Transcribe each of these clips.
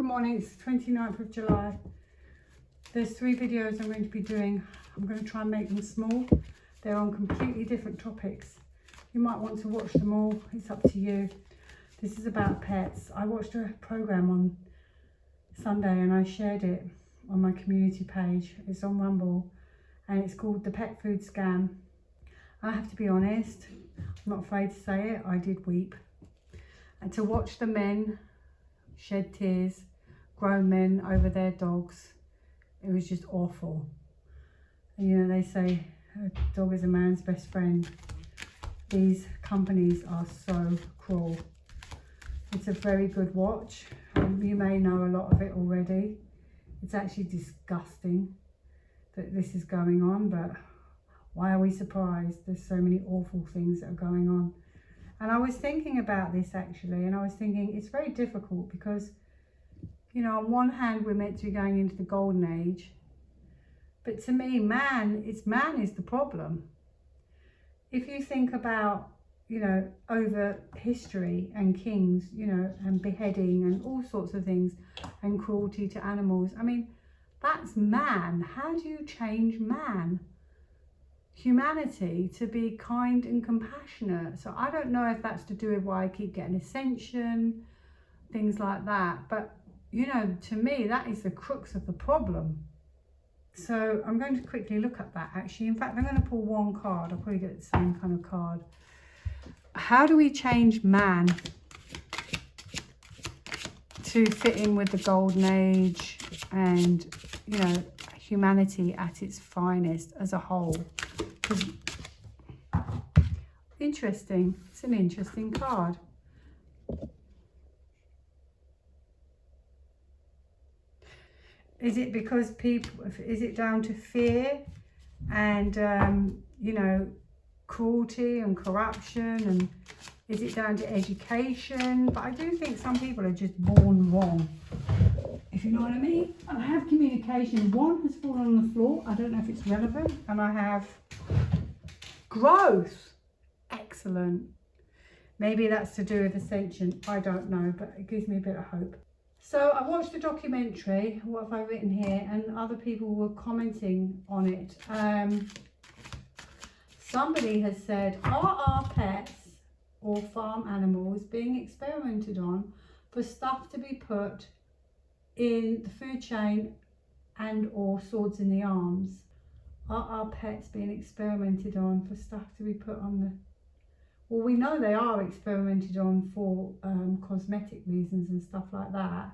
Good morning, it's the 29th of July. There's 3 videos I'm going to be doing. I'm going to try and make them small. They're on completely different topics. You might want to watch them all, it's up to you. This is about pets. I watched a programme on Sunday and I shared it on my community page. It's on Rumble and it's called the Pet Food Scam. I have to be honest, I'm not afraid to say it, I did weep. And to watch the men shed tears, grown men over their dogs, it was just awful. And you know, they say a dog is a man's best friend. These companies are so cruel. It's a very good watch. You may know a lot of it already. It's actually disgusting that this is going on, but why are we surprised? There's so many awful things that are going on. And I was thinking about this actually, and I was thinking it's very difficult because, you know, on one hand we're meant to be going into the golden age, but to me man is the problem. If you think about, you know, over history and kings, you know, and beheading and all sorts of things and cruelty to animals, I mean, that's man. How do you change man? Humanity to be kind and compassionate. So I don't know if that's to do with why I keep getting ascension, things like that, but you know, to me that is the crux of the problem. So I'm going to quickly look at that actually. In fact, I'm going to pull one card. I'll probably get the same kind of card. How do we change man to fit in with the golden age and, you know, humanity at its finest as a whole? Interesting. It's an interesting card. Is it because people, is it down to fear and you know, cruelty and corruption, and is it down to education? But I do think some people are just born wrong, if you know what I mean. I have communication. One has fallen on the floor. I don't know if it's relevant. And I have growth. Excellent. Maybe that's to do with ascension. I don't know, but it gives me a bit of hope. So I watched a documentary. What have I written here? And other people were commenting on it. Somebody has said, are our pets or farm animals being experimented on for stuff to be put in the food chain and or swords in the arms? Are our pets being experimented on for stuff to be put on the... Well, we know they are experimented on for cosmetic reasons and stuff like that.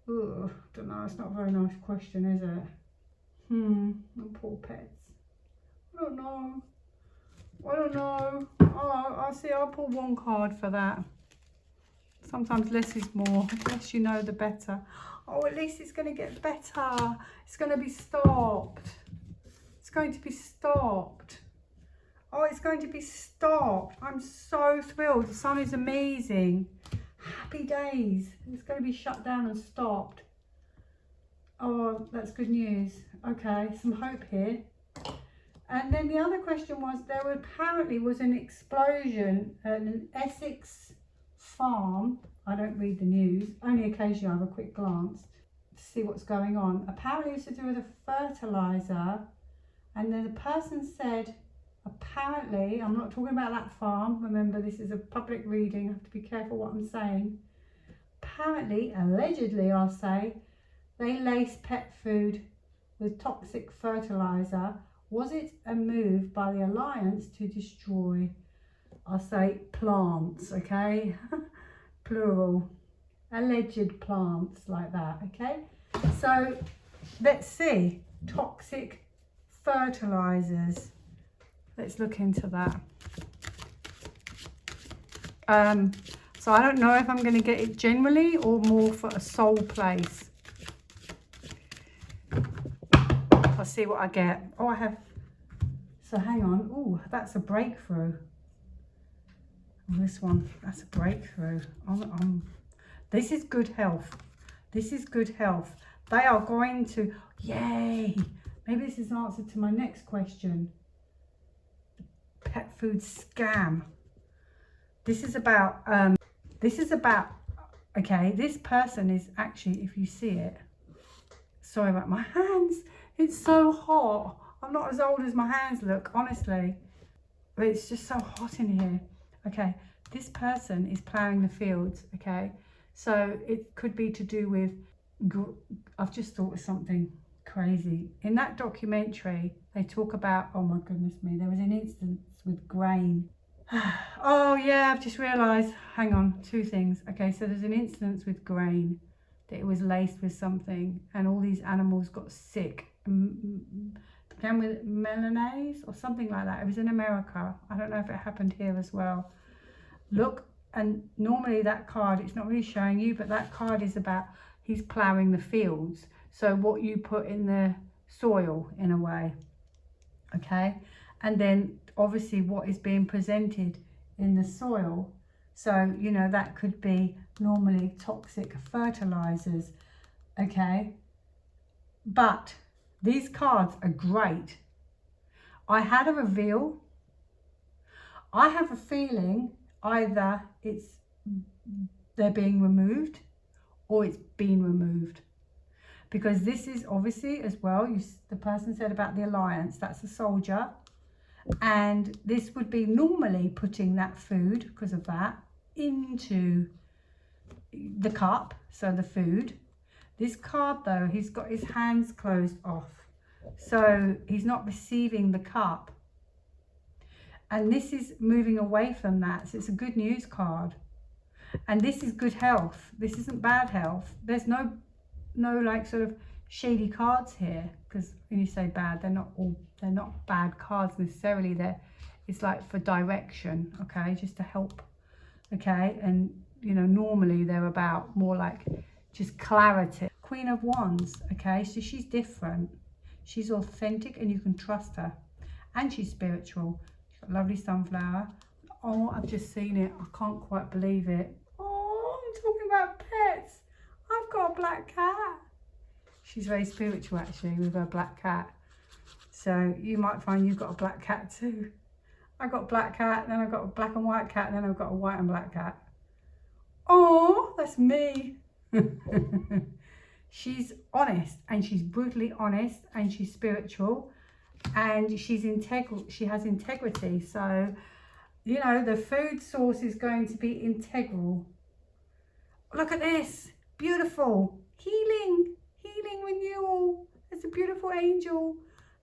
Ugh, don't know, it's not a very nice question, is it? Poor pets. I don't know. Oh, I'll see, I'll pull one card for that. Sometimes less is more. The less you know, the better. Oh, at least it's going to get better. It's going to be stopped. It's going to be stopped. Oh, it's going to be stopped. I'm so thrilled. The sun is amazing. Happy days. It's going to be shut down and stopped. Oh, that's good news. Okay, some hope here. And then the other question was, there apparently was an explosion at an Essex farm. I don't read the news, only occasionally I have a quick glance to see what's going on. Apparently it's to do with a fertiliser, and then the person said, apparently, I'm not talking about that farm, remember this is a public reading, I have to be careful what I'm saying. Apparently, allegedly I'll say, they lace pet food with toxic fertiliser. Was it a move by the Alliance to destroy, I'll say, plants, okay? Plural, alleged plants like that, okay? So let's see, toxic fertilisers. Let's look into that. So I don't know if I'm going to get it generally or more for a soul place. I'll see what I get. Oh, I have, so hang on. Oh, that's a breakthrough. This one, that's a breakthrough. This is good health. This is good health. They are going to, yay. Maybe this is an answer to my next question. Pet food scam. This is about Okay, this person is actually, if you see it, sorry about my hands, it's so hot. I'm not as old as my hands look, honestly, but it's just so hot in here. Okay, this person is ploughing the fields, okay? So it could be to do with, I've just thought of something crazy. In that documentary, they talk about, oh my goodness me, there was an instance with grain. Oh yeah, I've just realised, hang on, two things. Okay, so there's an instance with grain, that it was laced with something and all these animals got sick. Began with melanase or something like that. It was in America. I don't know if it happened here as well. Look, and normally that card, it's not really showing you, but that card is about, he's ploughing the fields. So what you put in the soil, in a way, okay? And then obviously what is being presented in the soil. So, you know, that could be normally toxic fertilizers, okay? But these cards are great. I had a reveal. I have a feeling either they're being removed or it's been removed. Because this is obviously as well, the person said about the alliance, that's a soldier. And this would be normally putting that food, because of that, into the cup, so the food. This card though, he's got his hands closed off, so he's not receiving the cup. And this is moving away from that, so it's a good news card. And this is good health. This isn't bad health. There's no like sort of shady cards here, because when you say bad, they're not bad cards necessarily. It's like for direction, okay, just to help, okay. And you know, normally they're about more like just clarity. Queen of Wands, okay, so she's different, she's authentic and you can trust her, and she's spiritual. She's got a lovely sunflower. Oh, I've just seen it, I can't quite believe it. Oh, I'm talking about pets. I've got a black cat. She's very spiritual actually with her black cat. So you might find you've got a black cat too. I've got a black cat, then I've got a black and white cat, and then I've got a white and black cat. Oh, that's me. She's honest, and she's brutally honest, and she's spiritual, and she's integral. She has integrity. So, you know, the food source is going to be integral. Look at this. Beautiful. Healing. Healing renewal. It's a beautiful angel.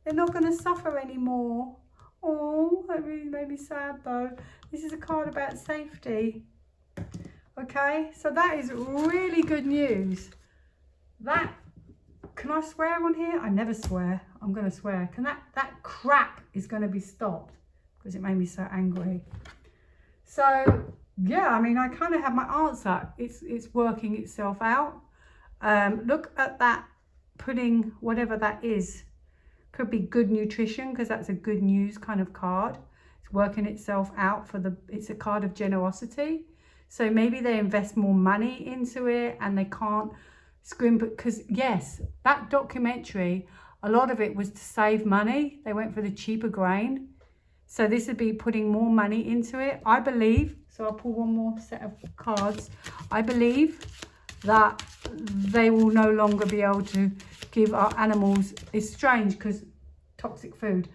They're not going to suffer anymore. Oh, that really made me sad though. This is a card about safety. Okay, so that is really good news. That, can I swear on here? I never swear. I'm going to swear. That crap is going to be stopped, because it made me so angry. So yeah, I mean, I kind of have my answer. It's working itself out. Look at that pudding, whatever that is. Could be good nutrition, because that's a good news kind of card. It's working itself out it's a card of generosity. So maybe they invest more money into it and they can't scrimp it, because yes, that documentary, a lot of it was to save money. They went for the cheaper grain. So this would be putting more money into it. I believe, so I'll pull one more set of cards. I believe that they will no longer be able to give our animals. It's strange because toxic food.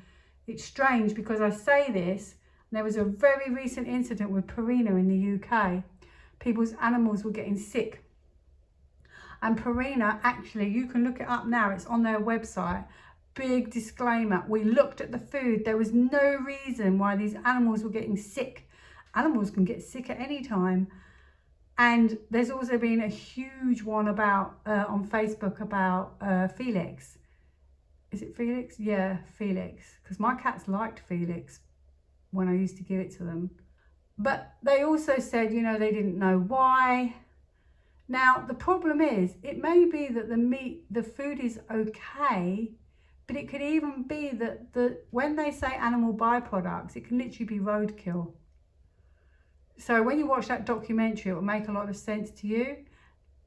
It's strange because I say this. There was a very recent incident with Purina in the UK. People's animals were getting sick. And Purina, actually, you can look it up now. It's on their website. Big disclaimer. We looked at the food. There was no reason why these animals were getting sick. Animals can get sick at any time. And there's also been a huge one about on Facebook about Felix. Is it Felix? Yeah, Felix. Because my cats liked Felix when I used to give it to them. But they also said, you know, they didn't know why. Now, the problem is, it may be that the food is okay, but it could even be that when they say animal byproducts, it can literally be roadkill. So when you watch that documentary, it will make a lot of sense to you.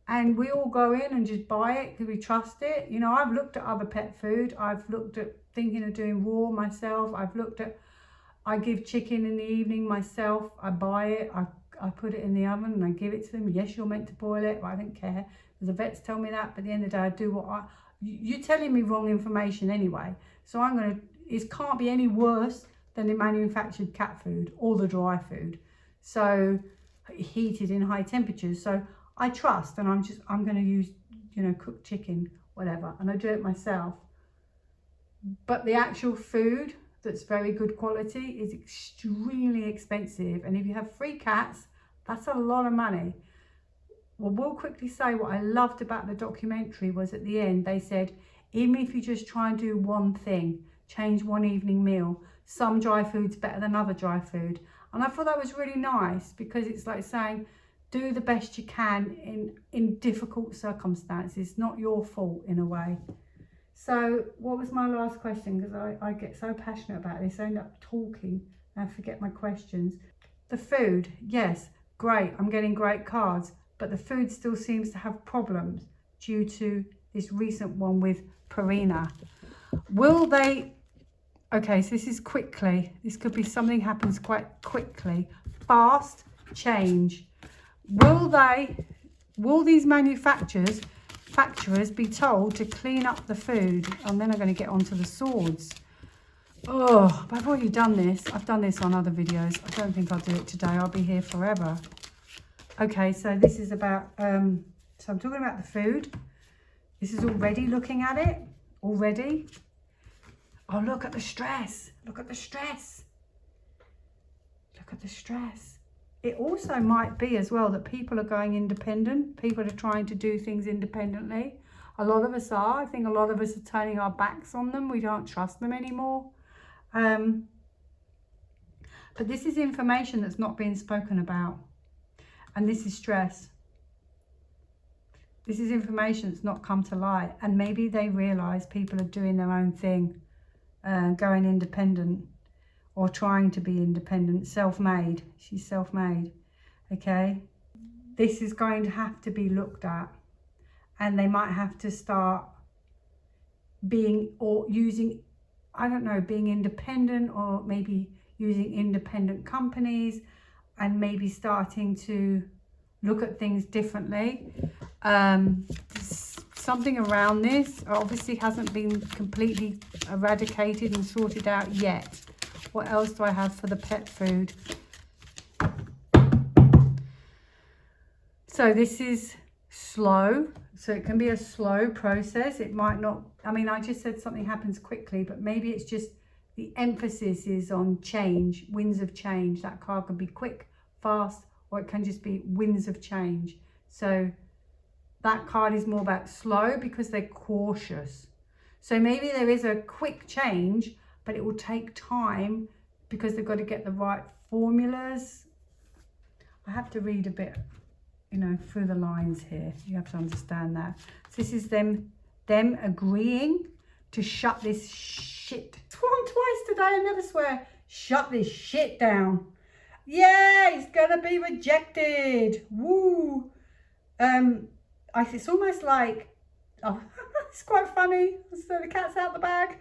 And we all go in and just buy it because we trust it. You know, I've looked at other pet food. I've looked at thinking of doing raw myself. I give chicken in the evening myself. I buy it. I put it in the oven and I give it to them. Yes, you're meant to boil it, but I don't care. The vets tell me that, but at the end of the day, I do what you're telling me wrong information anyway. So it can't be any worse than the manufactured cat food or the dry food. So heated in high temperatures. So I trust, and I'm going to use, you know, cooked chicken, whatever, and I do it myself. But the actual food that's very good quality is extremely expensive, and if you have 3 cats, that's a lot of money. Well, we'll quickly say what I loved about the documentary was at the end they said, even if you just try and do one thing, change one evening meal, some dry food's better than other dry food. And I thought that was really nice, because it's like saying, do the best you can in difficult circumstances. It's not your fault in a way. So what was my last question? Because I get so passionate about this, I end up talking and I forget my questions. The food, yes, great, I'm getting great cards, but the food still seems to have problems due to this recent one with Purina. Will they, okay, so this is quickly, this could be something happens quite quickly, fast change. Will these manufacturers be told to clean up the food? And then I'm going to get onto the swords. Oh, but I've already done this. I've done this on other videos. I don't think I'll do it today. I'll be here forever. Okay, so this is about, so I'm talking about the food. This is already looking at it, already. Oh, look at the stress. Look at the stress. Look at the stress. It also might be as well that people are going independent. People are trying to do things independently. A lot of us are. I think a lot of us are turning our backs on them. We don't trust them anymore. But this is information that's not being spoken about. And this is stress. This is information that's not come to light. And maybe they realise people are doing their own thing, going independent, or trying to be independent, self-made. She's self-made, okay? This is going to have to be looked at. And they might have to start being, or using, I don't know, being independent, or maybe using independent companies, and maybe starting to look at things differently. Something around this obviously hasn't been completely eradicated and sorted out yet. What else do I have for the pet food? So this is slow. So it can be a slow process. It might not, I mean, I just said something happens quickly, but maybe it's just the emphasis is on change, winds of change. That card can be quick, fast, or it can just be winds of change. So that card is more about slow because they're cautious. So maybe there is a quick change, but it will take time because they've got to get the right formulas. I have to read a bit, you know, through the lines here. You have to understand that. So this is them agreeing to shut this shit. Sworn twice today, I never swear. Shut this shit down. Yeah, it's gonna be rejected. Woo. It's almost like, oh, it's quite funny. So the cat's out the bag.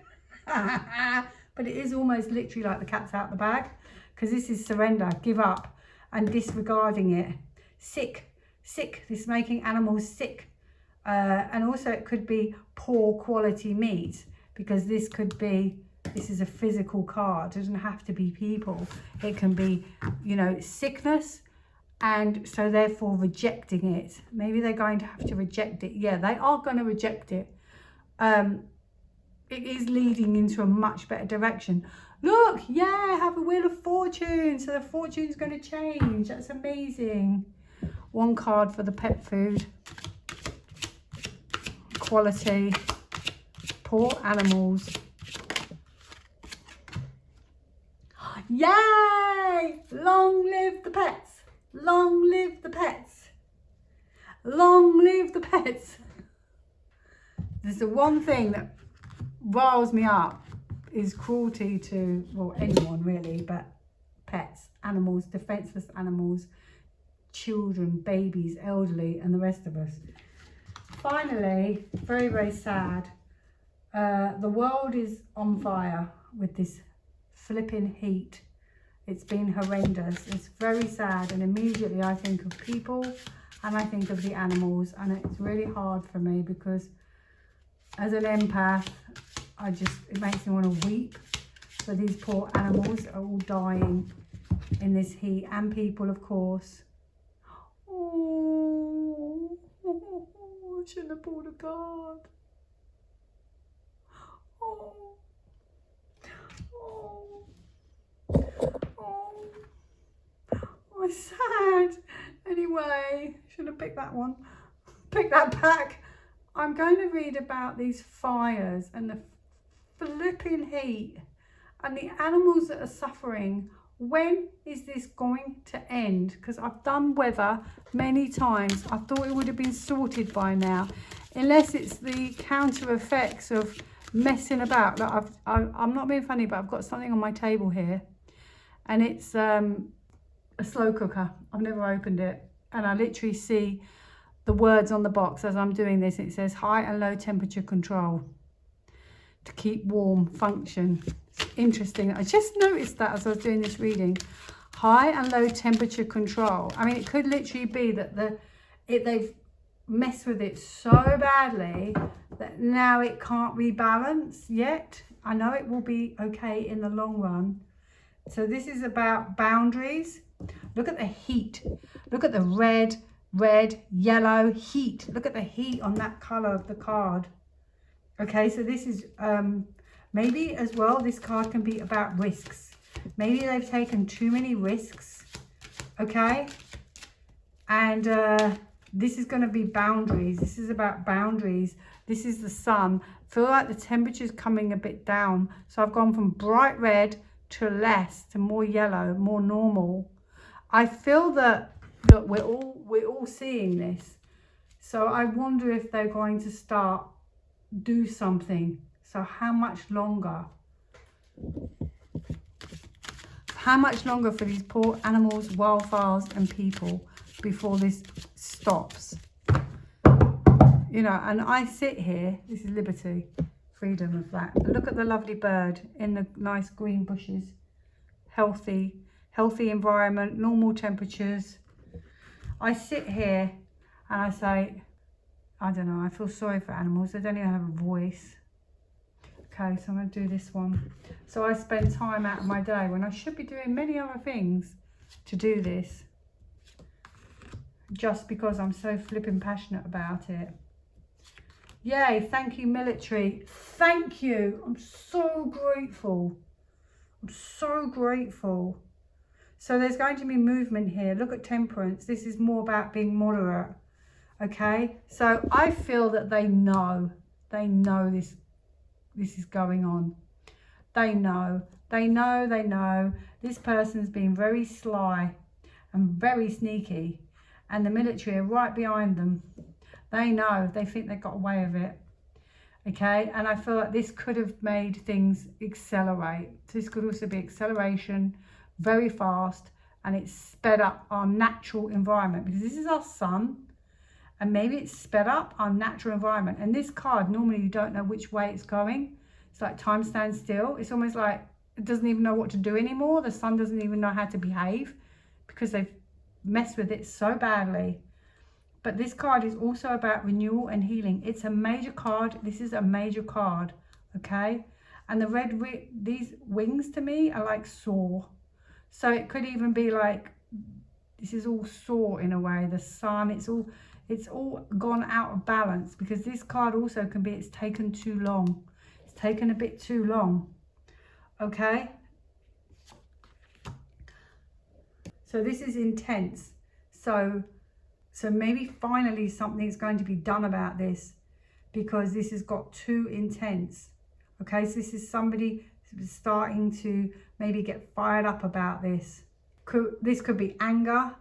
But it is almost literally like the cat's out the bag, because this is surrender, give up, and disregarding it. Sick, this is making animals sick. And also it could be poor quality meat, because this is a physical card. It doesn't have to be people. It can be, you know, sickness, and so therefore rejecting it. Maybe they're going to have to reject it. Yeah, they are going to reject it. It is leading into a much better direction. Look, yeah, I have a wheel of fortune. So the fortune's going to change. That's amazing. One card for the pet food. Quality. Poor animals. Yay! Long live the pets. Long live the pets. Long live the pets. There's the one thing that riles me up is cruelty to, well, anyone really, but pets, animals, defenseless animals, children, babies, elderly, and the rest of us. Finally, very, very sad. The world is on fire with this flipping heat. It's been horrendous. It's very sad, and immediately I think of people and I think of the animals, and it's really hard for me because as an empath, it makes me want to weep for these poor animals are all dying in this heat, and people, of course. Oh, I shouldn't have pulled a card. Oh, oh, oh, I'm sad. Anyway, should have picked that one. Pick that back. I'm going to read about these fires and the flipping heat and the animals that are suffering. When is this going to end? Because I've done weather many times. I thought it would have been sorted by now, unless it's the counter effects of messing about. Like I'm not being funny, but I've got something on my table here, and it's a slow cooker. I've never opened it, and I literally see the words on the box as I'm doing this. It says high and low temperature control to keep warm function. It's interesting. I just noticed that as I was doing this reading. High and low temperature control. I mean, it could literally be that they've messed with it so badly that now it can't rebalance yet. I know it will be okay in the long run. So this is about boundaries. Look at the heat. Look at the red, yellow heat. Look at the heat on that color of the card. Okay, so this is maybe as well, this card can be about risks. Maybe they've taken too many risks. Okay, and this is going to be boundaries. This is about boundaries. This is the sun. I feel like the temperature's coming a bit down. So I've gone from bright red to less, to more yellow, more normal. I feel that we're all seeing this. So I wonder if they're going to do something. So how much longer? How much longer for these poor animals, wildfires and people before this stops? You know, and I sit here, this is liberty, freedom of that. But look at the lovely bird in the nice green bushes. Healthy environment, normal temperatures. I sit here and I say, I don't know, I feel sorry for animals. They don't even have a voice. Okay, so I'm going to do this one. So I spend time out of my day when I should be doing many other things to do this, just because I'm so flipping passionate about it. Yay, thank you, military. Thank you. I'm so grateful. I'm so grateful. So there's going to be movement here. Look at Temperance. This is more about being moderate. Okay, so I feel that they know this is going on. They know this person's been very sly and very sneaky, and the military are right behind them. They know, they think they got away with it. Okay, and I feel like this could have made things accelerate. This could also be acceleration, very fast, and it's sped up our natural environment, because this is our sun. And maybe it's sped up our natural environment. And this card, normally you don't know which way it's going. It's like time stands still. It's almost like it doesn't even know what to do anymore. The sun doesn't even know how to behave because they've messed with it so badly. But this card is also about renewal and healing. It's a major card. This is a major card, okay? And the red, these wings to me are like sore. So it could even be like, this is all sore in a way. The sun, it's all gone out of balance, because this card also can be, it's taken too long. It's taken a bit too long. Okay. So this is intense. So maybe finally something's going to be done about this, because this has got too intense. Okay. So this is somebody starting to maybe get fired up about this. This could be anger.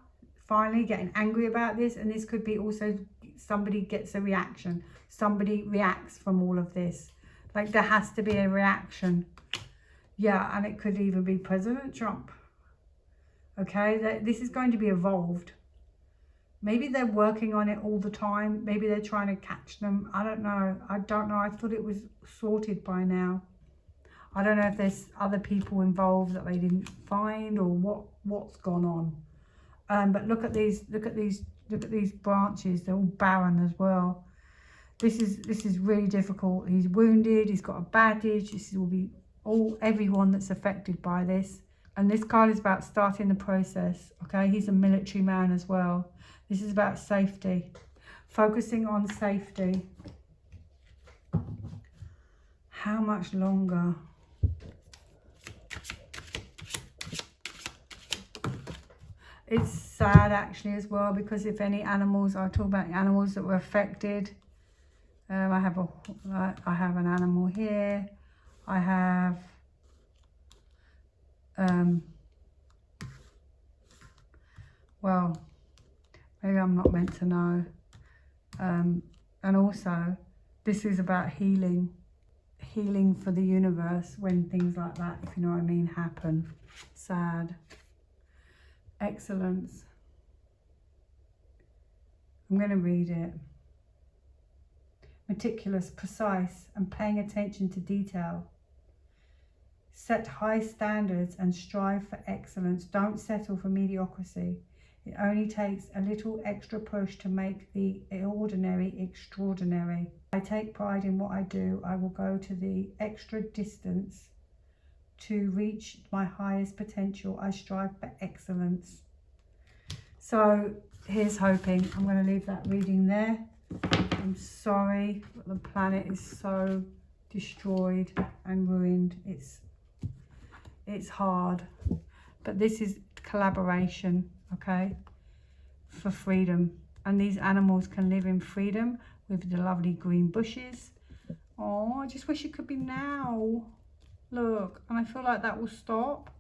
Finally getting angry about this, and this could be also somebody gets a reaction. Somebody reacts from all of this. Like there has to be a reaction. Yeah, and it could even be President Trump. Okay, this is going to be evolved. Maybe they're working on it all the time. Maybe they're trying to catch them. I don't know. I thought it was sorted by now. I don't know if there's other people involved that they didn't find, or what's gone on. But look at these branches. They're all barren as well. This is really difficult. He's wounded. He's got a bandage. This will be everyone that's affected by this. And this card is about starting the process. Okay, he's a military man as well. This is about safety, focusing on safety. How much longer? It's sad actually as well, because if any animals, I'll talk about animals that were affected. I have an animal here. I have well, maybe I'm not meant to know. And also, this is about healing for the universe when things like that, if you know what I mean, happen. Sad. Excellence. I'm going to read it. Meticulous, precise, and paying attention to detail. Set high standards and strive for excellence. Don't settle for mediocrity. It only takes a little extra push to make the ordinary extraordinary. I take pride in what I do. I will go to the extra distance to reach my highest potential. I strive for excellence. So here's hoping. I'm going to leave that reading there. I'm sorry, but the planet is so destroyed and ruined. It's hard, but this is collaboration, okay, for freedom. And these animals can live in freedom with the lovely green bushes. Oh, I just wish it could be now. Look, and I feel like that will stop.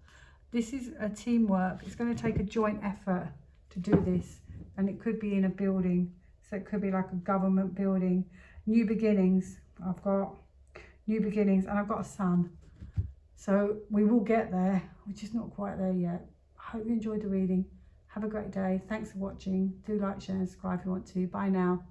This is a teamwork. It's going to take a joint effort to do this, and it could be in a building. So it could be like a government building. New beginnings. I've got new beginnings, and I've got a son. So we will get there. We're just not quite there yet. I hope you enjoyed the reading. Have a great day. Thanks for watching. Do like, share, and subscribe if you want to. Bye now.